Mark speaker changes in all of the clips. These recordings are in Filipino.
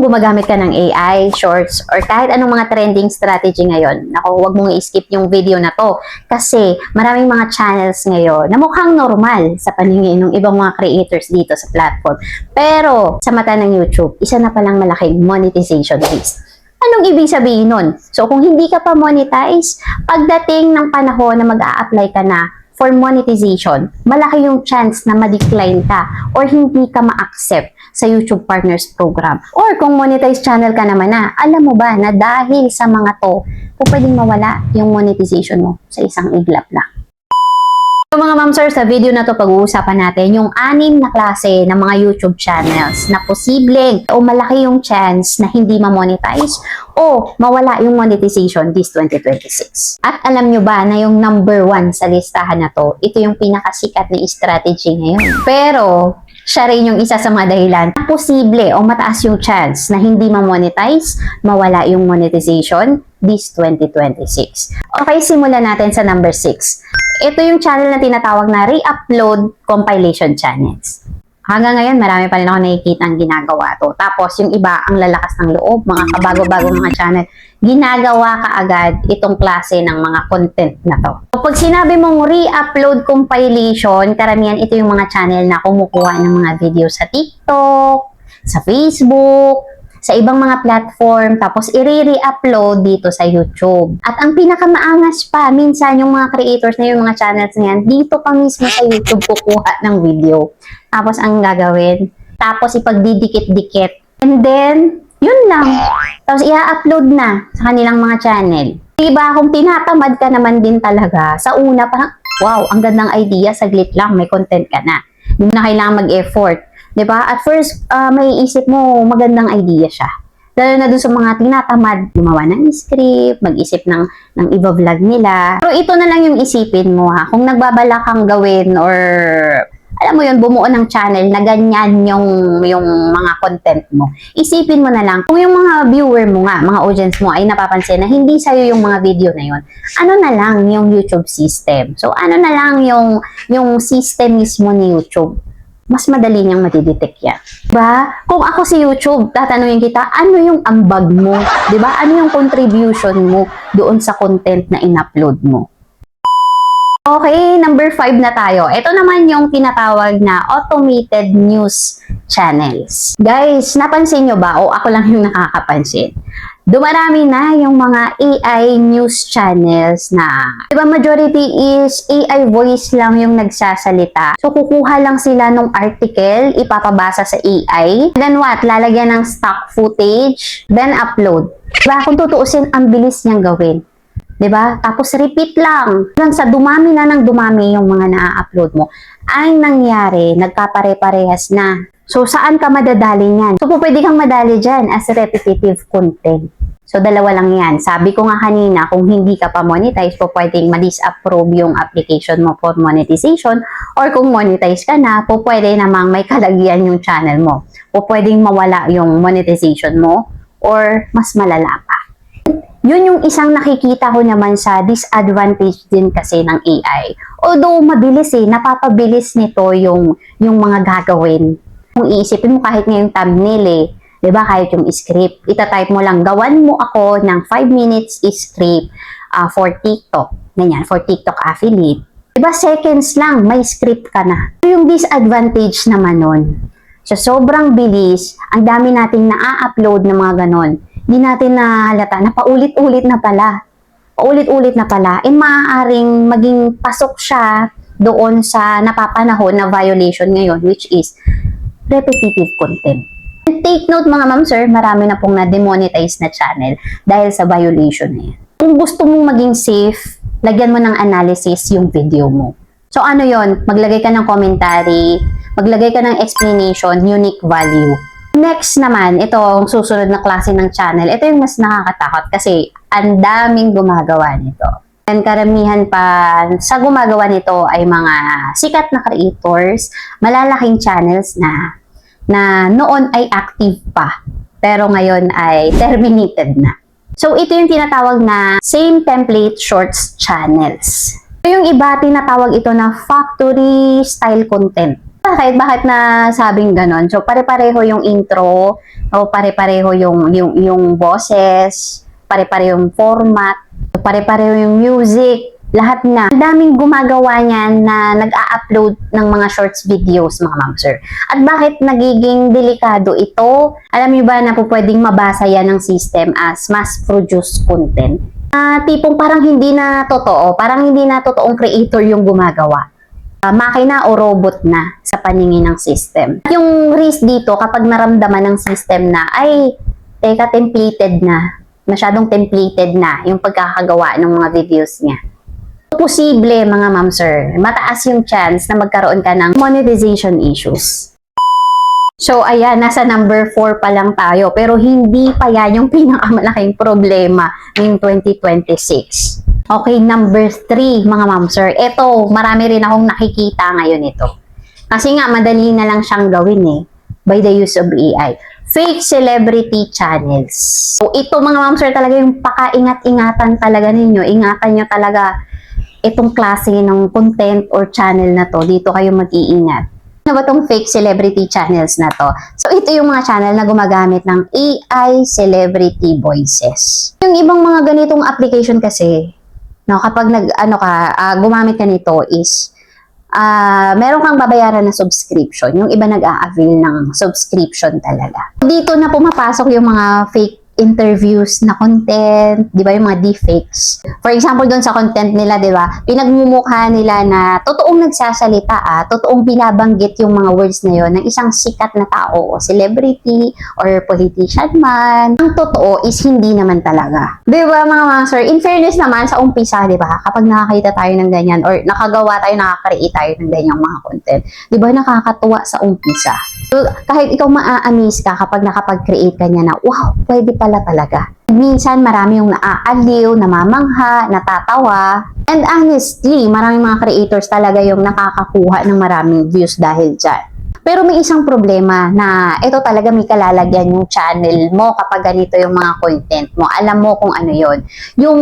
Speaker 1: kung gumagamit ka ng AI, shorts, or kahit anong mga trending strategy ngayon, naku, huwag mong i-skip yung video na to. Kasi maraming mga channels ngayon na mukhang normal sa paningin ng ibang mga creators dito sa platform. Pero sa mata ng YouTube, isa na palang malaking monetization risk. Anong ibig sabihin nun? So kung hindi ka pa monetize, pagdating ng panahon na mag-a-apply ka na for monetization, malaki yung chance na ma-decline ka or hindi ka ma-accept sa YouTube Partners Program. Or kung monetized channel ka naman na, alam mo ba na dahil sa mga to, pwedeng mawala yung monetization mo sa isang iglap lang. So mga ma'am sir, sa video na to pag-uusapan natin yung 6 na klase ng mga YouTube channels na posibleng o malaki yung chance na hindi ma-monetize o mawala yung monetization this 2026. At alam nyo ba na yung number 1 sa listahan na to, ito yung pinakasikat na strategy ngayon. Pero siya rin yung isa sa mga dahilan na posible o mataas yung chance na hindi ma-monetize, mawala yung monetization this 2026. Okay, simulan natin sa number 6. Ito yung channel na tinatawag na re-upload compilation channels. Hanggang ngayon, marami pa rin ako nakikita ang ginagawa to. Tapos, yung iba, ang lalakas ng loob, mga kabago-bagong mga channel, ginagawa ka agad itong klase ng mga content na to. So, pag sinabi mong re-upload compilation, karamihan ito yung mga channel na kumukuha ng mga video sa TikTok, sa Facebook, sa ibang mga platform, tapos i-re-upload dito sa YouTube. At ang pinakamaangas pa, minsan yung mga creators na yung mga channels na yan, dito pa mismo sa YouTube kukuha ng video. Tapos ang gagawin, tapos ipagdidikit-dikit. And then, yun lang. Tapos i-upload na sa kanilang mga channel. Diba, kung tinatamad ka naman din talaga, sa una parang, wow, ang gandang idea, saglit lang, may content ka na. Hindi na kailangan mag-effort. Diba? At first, may isip mo, magandang idea siya. Lalo na dun sa mga tinatamad, gumawa ng script, mag-isip ng iba-vlog nila. Pero ito na lang yung isipin mo ha. Kung nagbabala kang gawin or, alam mo yun, bumuo ng channel na ganyan yung mga content mo. Isipin mo na lang, kung yung mga viewer mo nga, mga audience mo ay napapansin na hindi sa'yo yung mga video na yun, ano na lang yung YouTube system. So, ano na lang yung system mismo ni YouTube. Mas madali niyang matidetect yan. Diba? Kung ako si YouTube, tatanungin kita, ano yung ambag mo? Diba? Ano yung contribution mo doon sa content na in-upload mo? Okay, number 5 na tayo. Ito naman yung tinatawag na automated news channels. Guys, napansin nyo ba? O ako lang yung nakakapansin. Dumarami na yung mga AI news channels na, diba, majority is AI voice lang yung nagsasalita. So, kukuha lang sila nung article, ipapabasa sa AI. Then what? Lalagyan ng stock footage, then upload. Diba? Kung tutuusin, ang bilis niyang gawin. Diba? Tapos repeat lang. Hanggang sa dumami na ng dumami yung mga na-upload mo. Ang nangyari, nagkapare-parehas na. So, saan ka madadali niyan? So, pwede kang madali dyan as repetitive content. So, dalawa lang yan. Sabi ko nga kanina, kung hindi ka pa monetize, pwedeng ma-disapprove yung application mo for monetization. Or kung monetize ka na, pwede namang may kalagyan yung channel mo. Pwedeng mawala yung monetization mo or mas malala pa. Yun yung isang nakikita ko naman sa disadvantage din kasi ng AI. Although mabilis napapabilis nito yung mga gagawin. Kung iisipin mo kahit ngayong thumbnail diba, kahit yung script, itatype mo lang, gawan mo ako ng 5 minutes script for TikTok. Ganyan, for TikTok affiliate. Diba, seconds lang, may script ka na. Yung disadvantage naman nun, so sobrang bilis, ang dami nating na-upload ng mga ganon. Hindi natin nahalata na paulit-ulit na pala. Paulit-ulit na pala. Maaaring maging pasok siya doon sa napapanahon na violation ngayon, which is repetitive content. And take note mga ma'am sir, marami na pong na-demonetize na channel dahil sa violation na yan. Kung gusto mong maging safe, lagyan mo ng analysis yung video mo. So ano yon? Maglagay ka ng commentary, maglagay ka ng explanation, unique value. Next naman, ito ang susunod na klase ng channel. Ito yung mas nakakatakot kasi ang daming gumagawa nito. And karamihan pa sa gumagawa nito ay mga sikat na creators, malalaking channels na noon ay active pa, pero ngayon ay terminated na. So, ito yung tinatawag na same template shorts channels. Yung iba, tinatawag ito na factory style content. Bakit na sabing ganon? So, pare-pareho yung intro, o pare-pareho yung boses, pare-pareho yung format, pare-pareho yung music, lahat na. Ang daming gumagawa niyan na nag-a-upload ng mga shorts videos, mga ma'am sir. At bakit nagiging delikado ito? Alam niyo ba na po pwedeng mabasa yan ng system as mass-produced content? Tipong parang hindi na totoo, parang hindi na totoong creator yung gumagawa. Makina o robot na sa paningin ng system. Yung risk dito, kapag naramdaman ng system na, ay, teka, templated na, masyadong templated na yung pagkakagawa ng mga videos niya. Posible, mga ma'am sir, mataas yung chance na magkaroon ka ng monetization issues. So, ayan, nasa number 4 pa lang tayo, pero hindi pa yan yung pinakamalaking problema ngayong 2026. Okay, number 3, mga ma'am sir. Ito, marami rin akong nakikita ngayon ito. Kasi nga, madali na lang siyang gawin by the use of AI. Fake celebrity channels. So, ito mga ma'am sir, talaga yung pakaingat-ingatan talaga ninyo. Ingatan nyo talaga itong klase ng content or channel na to. Dito kayo mag-iingat. Ano ba itong fake celebrity channels na to? So, ito yung mga channel na gumagamit ng AI celebrity voices. Yung ibang mga ganitong application kasi, no, kapag gumamit ka nito is, meron kang babayaran na subscription. Yung iba nag-a-avail ng subscription talaga. Dito na pumapasok yung mga fake interviews na content, di ba, yung mga deepfakes. For example, doon sa content nila, di ba, pinagmumukha nila na totoong nagsasalita, totoong binabanggit yung mga words na yon ng isang sikat na tao, o celebrity, or politician man. Ang totoo is hindi naman talaga. Di ba, mga master, in fairness naman, sa umpisa, di ba, kapag nakakita tayo ng ganyan, or nakagawa tayo, nakakreate tayo ng ganyang mga content, di ba, nakakatuwa sa umpisa. So, kahit ikaw maa-amaze ka kapag nakapag-create ka niya na, wow, pwede pala talaga. Minsan, marami yung naaaliw, namamangha, natatawa. And honestly, maraming mga creators talaga yung nakakakuha ng maraming views dahil dyan. Pero may isang problema na ito talaga may kalalagyan yung channel mo kapag ganito yung mga content mo. Alam mo kung ano yon. Yung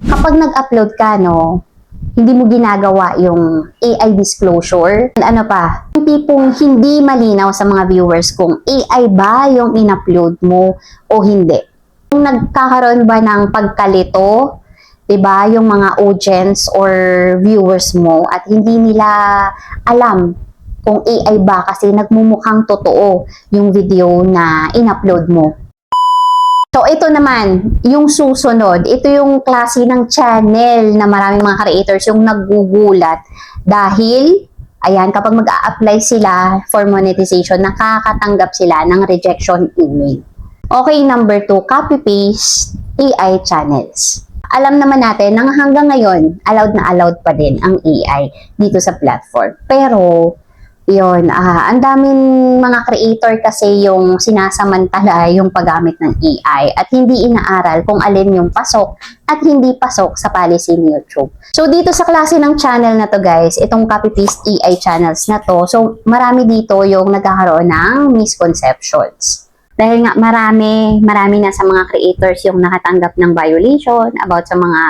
Speaker 1: kapag nag-upload ka, no, hindi mo ginagawa yung AI disclosure. And ano pa, yung tipong hindi malinaw sa mga viewers kung AI ba yung in-upload mo o hindi. Kung nagkakaroon ba ng pagkalito, diba, yung mga audience or viewers mo at hindi nila alam kung AI ba kasi nagmumukhang totoo yung video na in-upload mo. So, ito naman, yung susunod, ito yung klase ng channel na maraming mga creators yung naggugulat dahil, ayan, kapag mag-a-apply sila for monetization, nakakatanggap sila ng rejection email. Okay, number 2, copy-paste AI channels. Alam naman natin na hanggang ngayon, allowed pa din ang AI dito sa platform. Pero, yun, ang daming mga creator kasi yung sinasamantala yung paggamit ng AI at hindi inaaral kung alin yung pasok at hindi pasok sa policy ni YouTube. So, dito sa klase ng channel na to guys, itong copy-paste AI channels na to, so marami dito yung nagkakaroon ng misconceptions. Dahil nga marami na sa mga creators yung nakatanggap ng violation about sa mga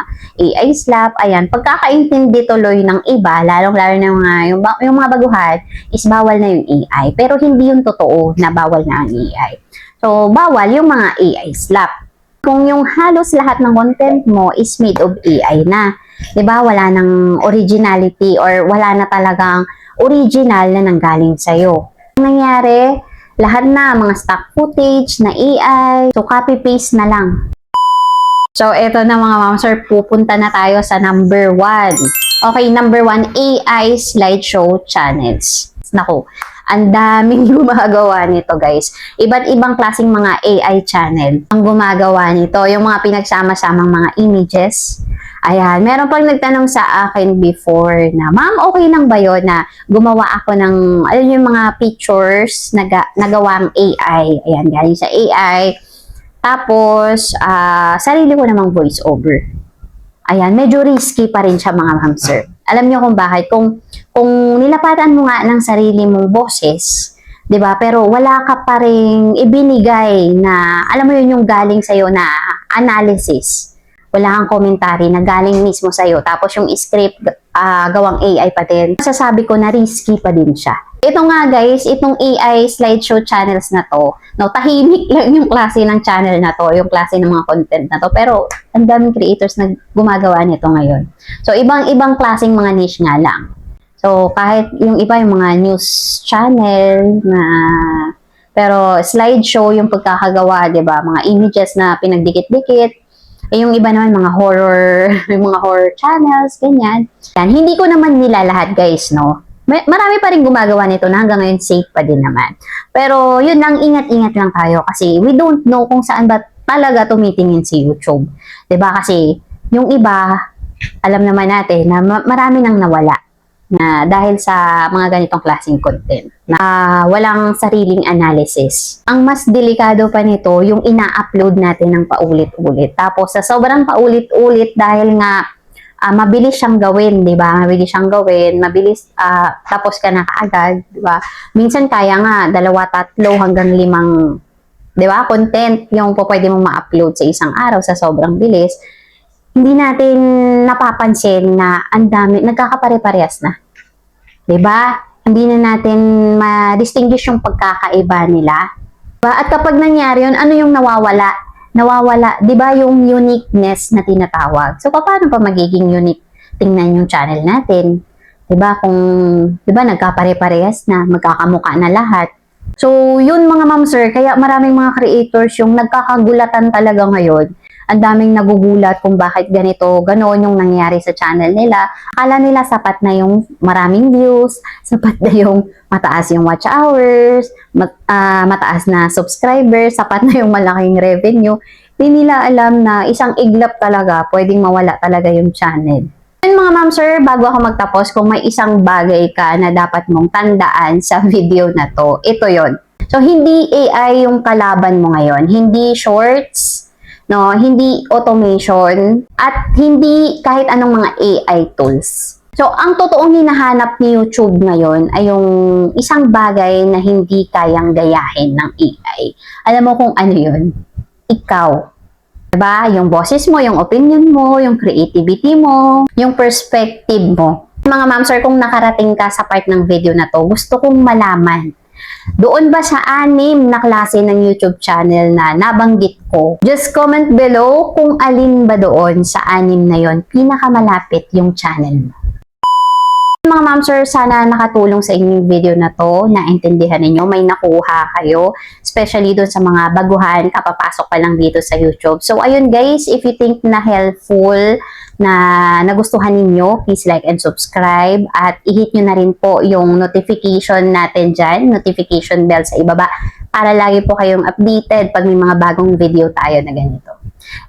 Speaker 1: AI slap. Ayan, pagkakaintindi tuloy ng iba, lalong-lalo na yung mga baguhan, is bawal na yung AI. Pero hindi yung totoo na bawal na ang AI. So, bawal yung mga AI slap. Kung yung halos lahat ng content mo is made of AI na, 'di ba? Wala nang originality or wala na talagang original na nanggaling sa'yo. Ang nangyari, lahat na, mga stock footage na AI. So, copy-paste na lang. So, eto na mga ma'am sir, pupunta na tayo sa number 1. Okay, number 1, AI slideshow channels. Naku, ang daming gumagawa nito guys. Iba't ibang klaseng mga AI channel ang gumagawa nito. Yung mga pinagsama-samang mga images. Ayan, meron pang nagtanong sa akin before na, ma'am, okay lang ba yun na gumawa ako ng, alam yung mga pictures na nagawang AI. Ayan, galing sa AI. Tapos, sarili ko namang voice over. Ayan, medyo risky pa rin siya mga ma'am sir. Alam niyo kung bakit? Kung nilapatan mo nga ng sarili mong boses, 'di ba? Pero wala ka pa ring ibinigay na, alam mo yun, yung galing sa'yo na analysis. Wala kang commentary na galing mismo sa'yo. Tapos yung script, gawang AI pa din. Masasabi ko na risky pa din siya. Ito nga guys, itong AI slideshow channels na to, no, tahimik lang yung klase ng channel na to, yung klase ng mga content na to, pero ang daming creators na gumagawa nito ngayon. So, ibang klaseng mga niche nga lang. So, kahit yung iba yung mga news channel na pero slideshow yung pagkakagawa, 'di ba? Mga images na pinagdikit-dikit. Yung iba naman mga horror, yung mga horror channels, ganyan. Yan, hindi ko naman nila lahat, guys, no. Marami pa rin gumagawa nito na hanggang ngayon safe pa din naman. Pero yun lang, ingat-ingat lang tayo kasi we don't know kung saan ba talaga tumitingin si YouTube. 'Di ba? Kasi yung iba, alam naman natin na marami nang nawala na dahil sa mga ganitong klaseng content na walang sariling analysis. Ang mas delikado pa nito, yung ina-upload natin ng paulit-ulit. Tapos sa sobrang paulit-ulit dahil nga mabilis siyang gawin, 'di ba? Mabilis siyang gawin, mabilis tapos ka na kaagad, 'di ba? Minsan kaya nga 2, 3 hanggang 5, 'di ba? Content yung pwede mong ma-upload sa isang araw sa sobrang bilis. Hindi natin napapansin na ang dami, nagkakapare-parehas na. 'Di ba? Hindi na natin ma-distinguish yung pagkakaiba nila. Diba? At kapag nangyari yun, ano yung nawawala? Nawawala, 'di ba, yung uniqueness na tinatawag. So paano pa magiging unique tingnan yung channel natin? 'Di ba? Kung 'di ba nagkapare-parehas na, magkakamukha na lahat. So yun mga ma'am sir, kaya maraming mga creators yung nagkakagulatan talaga ngayon. Ang daming nagugulat kung bakit ganito, ganoon yung nangyari sa channel nila. Akala nila sapat na yung maraming views, sapat na yung mataas yung watch hours, mataas na subscribers, sapat na yung malaking revenue. Hindi nila alam na isang iglap talaga, pwedeng mawala talaga yung channel. Yun mga ma'am sir, bago ako magtapos, kung may isang bagay ka na dapat mong tandaan sa video na to, ito yon. So hindi AI yung kalaban mo ngayon, hindi shorts, no, hindi automation, at hindi kahit anong mga AI tools. So, ang totoong hinahanap ni YouTube ngayon ay yung isang bagay na hindi kayang gayahin ng AI. Alam mo kung ano yun? Ikaw. Diba? Yung boses mo, yung opinion mo, yung creativity mo, yung perspective mo. Mga ma'am sir, kung nakarating ka sa part ng video na to, gusto kong malaman, doon ba sa 6 na klase ng YouTube channel na nabanggit ko? Just comment below kung alin ba doon sa 6 na yon pinakamalapit yung channel mo. Mga ma'am sir, sana nakatulong sa inyong video na to, naintindihan ninyo, may nakuha kayo, especially doon sa mga baguhan, kapapasok pa lang dito sa YouTube. So ayun guys, if you think na helpful, na nagustuhan ninyo, please like and subscribe at i-hit nyo na rin po yung notification natin dyan, notification bell sa ibaba para lagi po kayong updated pag may mga bagong video tayo na ganito.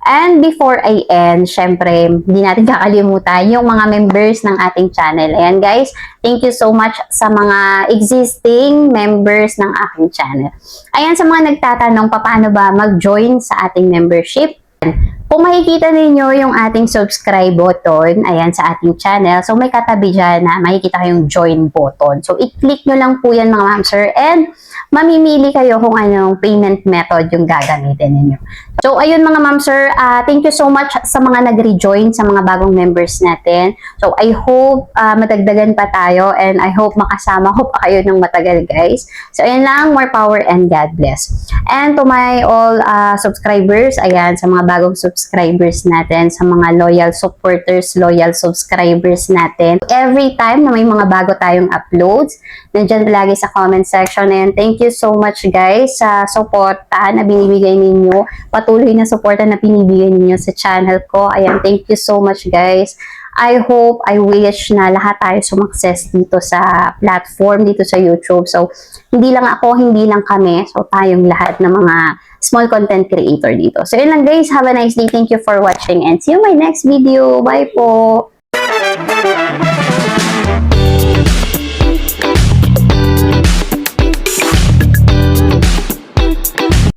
Speaker 1: And before I end, syempre, hindi natin kakalimutan yung mga members ng ating channel. Ayan guys, thank you so much sa mga existing members ng aking channel. Ayan, sa mga nagtatanong paano ba mag-join sa ating membership, kung makikita ninyo yung ating subscribe button, ayan, sa ating channel, so may katabi dyan na makikita kayong join button. So, i-click nyo lang po yan mga ma'am sir, and mamimili kayo kung anong payment method yung gagamitin ninyo. So, ayun mga ma'am sir, thank you so much sa mga nag-rejoin, sa mga bagong members natin. So, I hope madagdagan pa tayo, and I hope makasama ko pa kayo ng matagal guys. So, ayun lang, more power and God bless. And to my all subscribers, ayan, sa mga bagong subscribers natin, sa mga loyal supporters, loyal subscribers natin. Every time na may mga bago tayong uploads, nandiyan lagi sa comment section. And thank you so much guys sa suporta na binibigay ninyo, patuloy na suporta na binibigay ninyo sa channel ko. Ayan, thank you so much guys. I hope, I wish na lahat tayo sumakses dito sa platform, dito sa YouTube. So, hindi lang ako, hindi lang kami. So, tayong lahat ng mga small content creator dito. So, yun lang guys. Have a nice day. Thank you for watching and see you in my next video. Bye po!